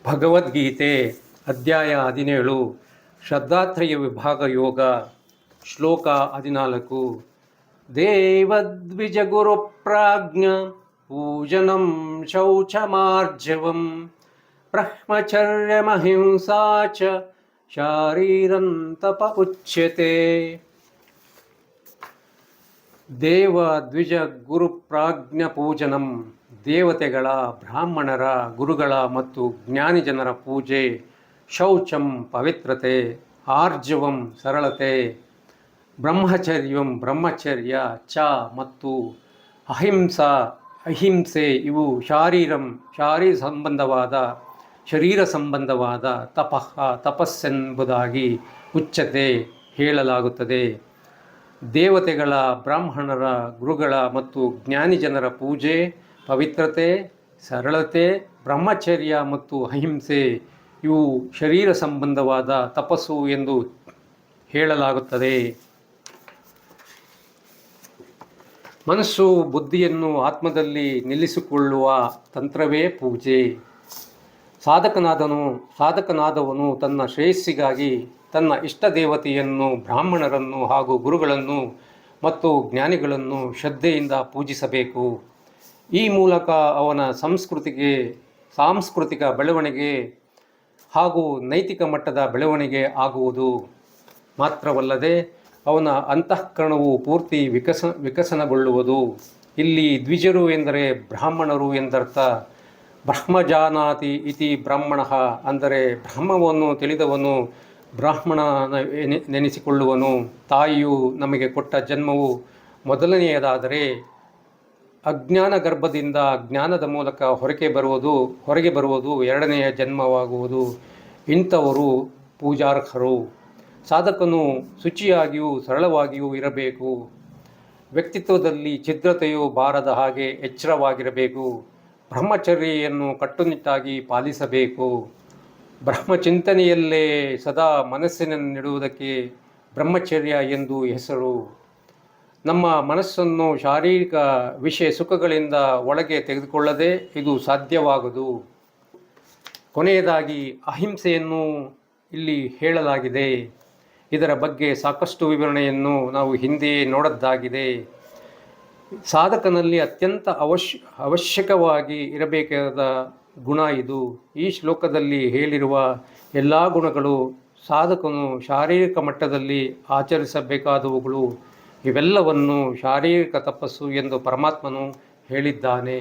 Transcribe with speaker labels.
Speaker 1: ಭಗವದ್ಗೀತೆ ಅಧ್ಯಾಯ 17 ಶ್ರದ್ಧಾತ್ರಯ ವಿಭಾಗ ಯೋಗ ಶ್ಲೋಕ 14 ದೇವದ್ವಿಜಗುರುಪ್ರಾಜ್ಞ ಪೂಜನಂ ಶೌಚಮಾರ್ಜವಂ ಬ್ರಹ್ಮಚರ್ಯಮಹಿಂಸಾ ಚ ಶಾರೀರಂ ತಪ ಉಚ್ಯತೆ. ದೇವ ದ್ವಿಜ ಗುರು ಪ್ರಾಜ್ಞ ಪೂಜನಂ ದೇವತೆಗಳ, ಬ್ರಾಹ್ಮಣರ, ಗುರುಗಳ ಮತ್ತು ಜ್ಞಾನಿ ಜನರ ಪೂಜೆ. ಶೌಚಂ ಪವಿತ್ರತೆ, ಆರ್ಜವಂ ಸರಳತೆ, ಬ್ರಹ್ಮಚರ್ಯಂ ಬ್ರಹ್ಮಚರ್ಯ, ಚ ಮತ್ತು ಅಹಿಂಸೆ ಇವು ಶರೀರ ಸಂಬಂಧವಾದ ತಪಸ್ಸೆಂಬುದಾಗಿ ಉಚ್ಚತೆ ಹೇಳಲಾಗುತ್ತದೆ. ದೇವತೆಗಳ, ಬ್ರಾಹ್ಮಣರ, ಗುರುಗಳ ಮತ್ತು ಜ್ಞಾನಿ ಜನರ ಪೂಜೆ, ಪವಿತ್ರತೆ, ಸರಳತೆ, ಬ್ರಹ್ಮಚರ್ಯ ಮತ್ತು ಅಹಿಂಸೆ ಇವು ಶರೀರ ಸಂಬಂಧವಾದ ತಪಸ್ಸು ಎಂದು ಹೇಳಲಾಗುತ್ತದೆ. ಮನಸ್ಸು ಬುದ್ಧಿಯನ್ನು ಆತ್ಮದಲ್ಲಿ ನಿಲ್ಲಿಸಿಕೊಳ್ಳುವ ತಂತ್ರವೇ ಪೂಜೆ. ಸಾಧಕನಾದವನು ತನ್ನ ಶ್ರೇಯಸ್ಸಿಗಾಗಿ ತನ್ನ ಇಷ್ಟ ದೇವತೆಯನ್ನು, ಬ್ರಾಹ್ಮಣರನ್ನು ಹಾಗೂ ಗುರುಗಳನ್ನು ಮತ್ತು ಜ್ಞಾನಿಗಳನ್ನು ಶ್ರದ್ಧೆಯಿಂದ ಪೂಜಿಸಬೇಕು. ಈ ಮೂಲಕ ಅವನ ಸಾಂಸ್ಕೃತಿಕ ಬೆಳವಣಿಗೆ ಹಾಗೂ ನೈತಿಕ ಮಟ್ಟದ ಬೆಳವಣಿಗೆ ಆಗುವುದು ಮಾತ್ರವಲ್ಲದೆ ಅವನ ಅಂತಃಕರಣವು ಪೂರ್ತಿ ವಿಕಸನಗೊಳ್ಳುವುದು. ಇಲ್ಲಿ ದ್ವಿಜರು ಎಂದರೆ ಬ್ರಾಹ್ಮಣರು ಎಂದರ್ಥ. ಬ್ರಹ್ಮಜಾನಾತಿ ಇತಿ ಬ್ರಾಹ್ಮಣಃ ಅಂದರೆ ಬ್ರಹ್ಮವನ್ನು ತಿಳಿದವನು ಬ್ರಾಹ್ಮಣ ನೆನೆಸಿಕೊಳ್ಳುವನು. ತಾಯಿಯು ನಮಗೆ ಕೊಟ್ಟ ಜನ್ಮವು ಮೊದಲನೆಯದಾದರೆ ಅಜ್ಞಾನ ಗರ್ಭದಿಂದ ಜ್ಞಾನದ ಮೂಲಕ ಹೊರಗೆ ಬರುವುದು ಎರಡನೆಯ ಜನ್ಮವಾಗುವುದು. ಇಂಥವರು ಪೂಜಾರ್ಹರು. ಸಾಧಕನು ಶುಚಿಯಾಗಿಯೂ ಸರಳವಾಗಿಯೂ ಇರಬೇಕು. ವ್ಯಕ್ತಿತ್ವದಲ್ಲಿ ಛಿದ್ರತೆಯು ಬಾರದ ಹಾಗೆ ಎಚ್ಚರವಾಗಿರಬೇಕು. ಬ್ರಹ್ಮಚರ್ಯೆಯನ್ನು ಕಟ್ಟುನಿಟ್ಟಾಗಿ ಪಾಲಿಸಬೇಕು. ಬ್ರಹ್ಮಚಿಂತನೆಯಲ್ಲೇ ಸದಾ ಮನಸ್ಸಿನಲ್ಲಿಡುವುದಕ್ಕೆ ಬ್ರಹ್ಮಚರ್ಯ ಎಂದು ಹೆಸರು. ನಮ್ಮ ಮನಸ್ಸನ್ನು ಶಾರೀರಿಕ ವಿಷಯ ಸುಖಗಳಿಂದ ಒಳಗೆ ತೆಗೆದುಕೊಳ್ಳದೆ ಇದು ಸಾಧ್ಯವಾಗದು. ಕೊನೆಯದಾಗಿ ಅಹಿಂಸೆಯನ್ನು ಇಲ್ಲಿ ಹೇಳಲಾಗಿದೆ. ಇದರ ಬಗ್ಗೆ ಸಾಕಷ್ಟು ವಿವರಣೆಯನ್ನು ನಾವು ಹಿಂದೆಯೇ ನೋಡದ್ದಾಗಿದೆ. ಸಾಧಕನಲ್ಲಿ ಅತ್ಯಂತ ಅವಶ್ಯಕವಾಗಿ ಇರಬೇಕಾದ ಗುಣ ಇದು. ಈ ಶ್ಲೋಕದಲ್ಲಿ ಹೇಳಿರುವ ಎಲ್ಲ ಗುಣಗಳು ಸಾಧಕನು ಶಾರೀರಿಕ ಮಟ್ಟದಲ್ಲಿ ಆಚರಿಸಬೇಕಾದವುಗಳು. ಇವೆಲ್ಲವನ್ನು ಶಾರೀರಿಕ ತಪಸ್ಸು ಎಂದು ಪರಮಾತ್ಮನು ಹೇಳಿದ್ದಾನೆ.